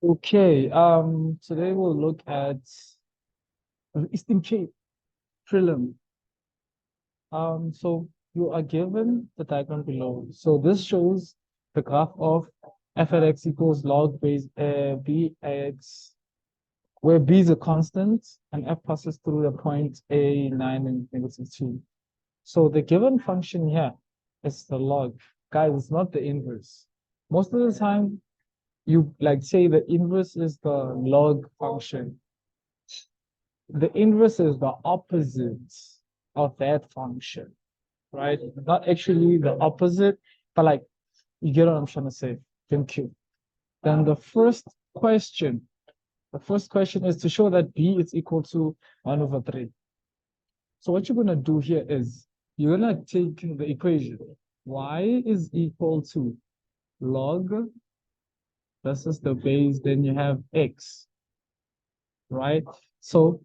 Okay, today we'll look at Eastern Cape prelim. So you are given the diagram below. So this shows the graph of f at x equals log base bx, where b is a constant and f passes through the point a 9 and -2. So the given function here is the log. Guys, it's not the inverse. Most of the time, you like say the inverse is the log function. The inverse is the opposite of that function, right? Not actually the opposite, but like you get what I'm trying to say. Thank you. Then the first question is to show that b is equal to 1 over 3. So what you're going to do here is you're going to take the equation. Y is equal to log, this is the base, then you have x, right? So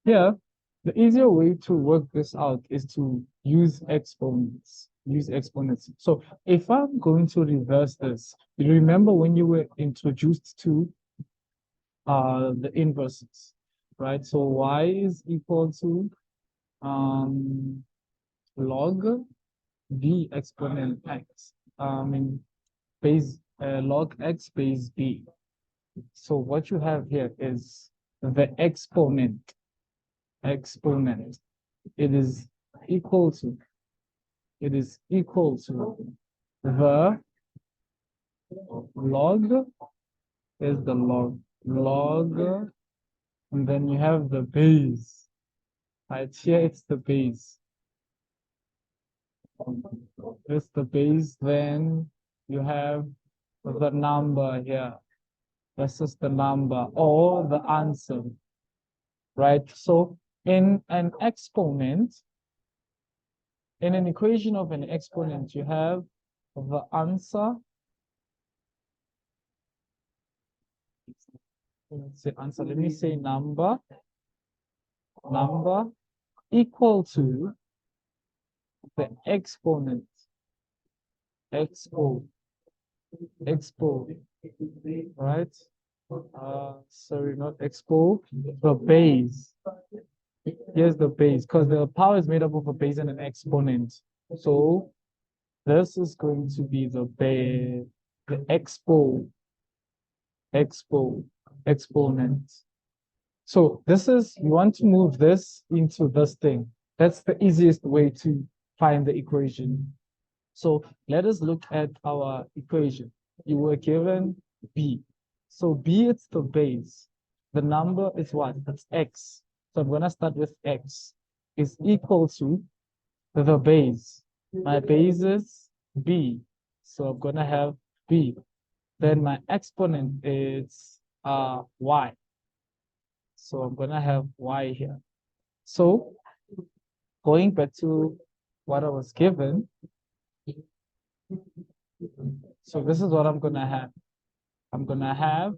here, the easier way to work this out is to use exponents. Use exponents. So if I'm going to reverse this, you remember when you were introduced to the inverses, right? So y is equal to log b exponent x. Base log x base b. So what you have here is the exponent. It is equal to it is equal to the log is the log, and then you have the base. Right here, it's the base. It's the base, then you have the number here. This is the number or the answer, right? So in an exponent, in an equation of an exponent, you have the answer. Let's say answer. Let me say number equal to the exponent. Expo, right? Sorry, not expo, the base. Here's the base, because the power is made up of a base and an exponent. So this is going to be the base, the exponent. So this is, you want to move this into this thing. That's the easiest way to find the equation. So let us look at our equation. You were given b. So b, it's the base. The number is what? It's x. So I'm going to start with x is equal to the base. My base is b. So I'm going to have b. Then my exponent is y. So I'm going to have y here. So going back to what I was given, so this is what I'm going to have. I'm going to have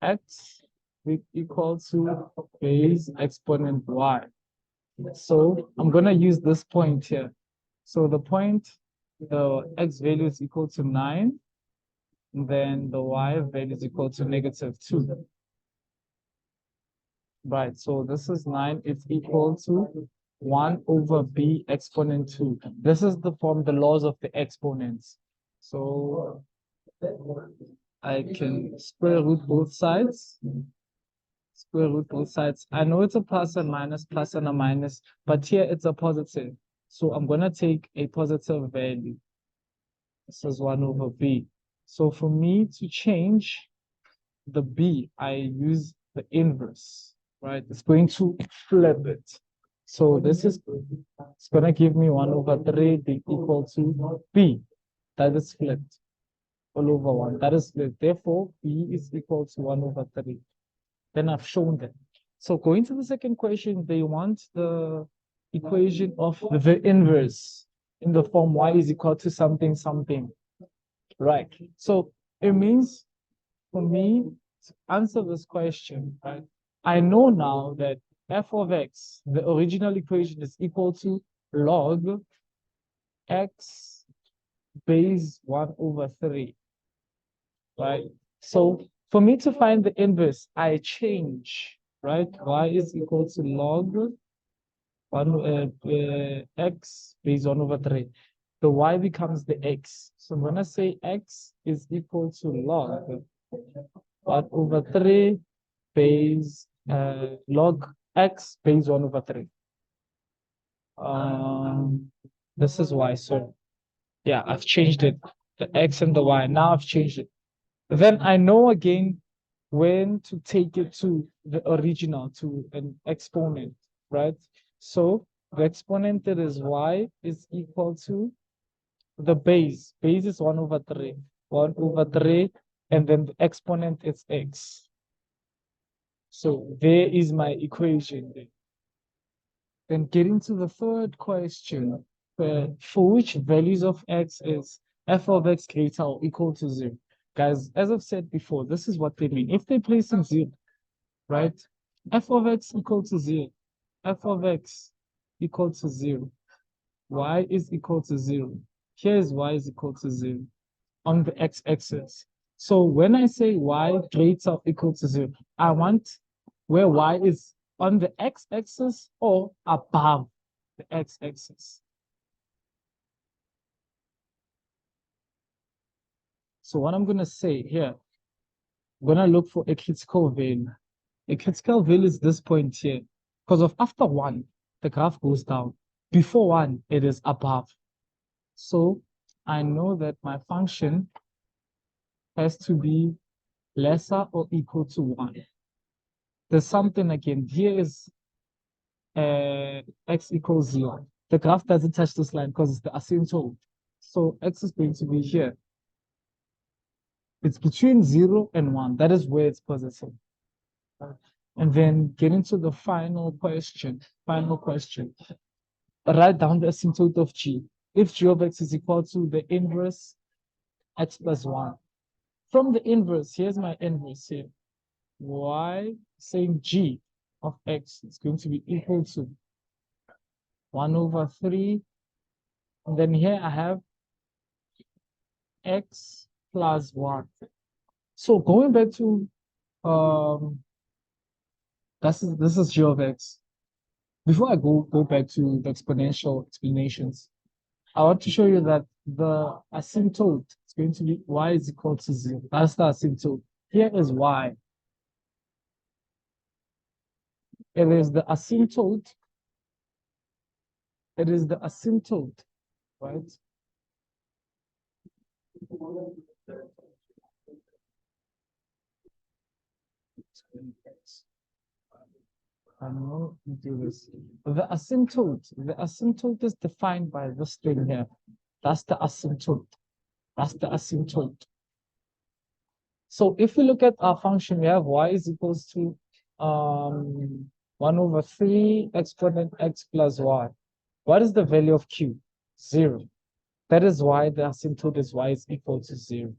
x equal to base exponent y. So I'm going to use this point here. So the point, the x value is equal to 9. And then the y value is equal to -2. Right, so this is 9. It's equal to 1 over b exponent 2. This is the form, the laws of the exponents. So I can square root both sides. Square root both sides. I know it's a plus and a minus, but here it's a positive. So I'm going to take a positive value. This is 1 over b. So for me to change the b, I use the inverse, right? It's going to flip it. So this is, it's going to give me 1 over 3 b equal to b. That is flipped. All over 1. That is flipped. Therefore, b is equal to 1 over 3. Then I've shown that. So going to the second question, they want the equation of the inverse in the form y is equal to something, something. Right. So it means for me to answer this question, right, I know now that f of x, the original equation, is equal to log x base 1 over 3. right? So for me to find the inverse, I change, right? Y is equal to log x base 1 over 3. The y becomes the x. So when I say x is equal to log 1 over 3 base log x base 1 over 3. This is y. So yeah, I've changed it. The x and the y. Now I've changed it. Then I know again when to take it to the original, to an exponent, right? So the exponent that is y is equal to the base. Base is 1 over 3. 1 over 3, and then the exponent is x. So there is my equation there. Then getting to the third question, for which values of x is f of x greater or equal to 0? Guys, as I've said before, this is what they mean. If they place in 0, right? F of x equal to 0. F of x equal to 0. Y is equal to 0. Here's y is equal to 0 on the x-axis. So when I say y greater or equal to 0, I want where y is on the x-axis or above the x-axis. So what I'm going to say here, I'm going to look for a critical value. A critical value is this point here. Because of after 1, the graph goes down. Before 1, it is above. So I know that my function has to be lesser or equal to 1. There's something again. Here is x equals 0. The graph doesn't touch this line because it's the asymptote. So x is going to be here. It's between 0 and 1. That is where it's positive. And then getting to the final question. Write down the asymptote of g. If g of x is equal to the inverse x plus 1. From the inverse, here's my inverse here. Y saying g of x is going to be equal to 1 over 3. And then here I have x plus 1. So going back to this is g of x. Before I go back to the exponential explanations, I want to show you that the asymptote is going to be y is equal to 0. That's the asymptote. Here is y. It is the asymptote. It is the asymptote, right? I'm going to do this. The asymptote is defined by this thing here. That's the asymptote. That's the asymptote. So if we look at our function, we have y is equals to 1 over 3 exponent x plus y. What is the value of q? 0. That is why the asymptote is y is equal to 0.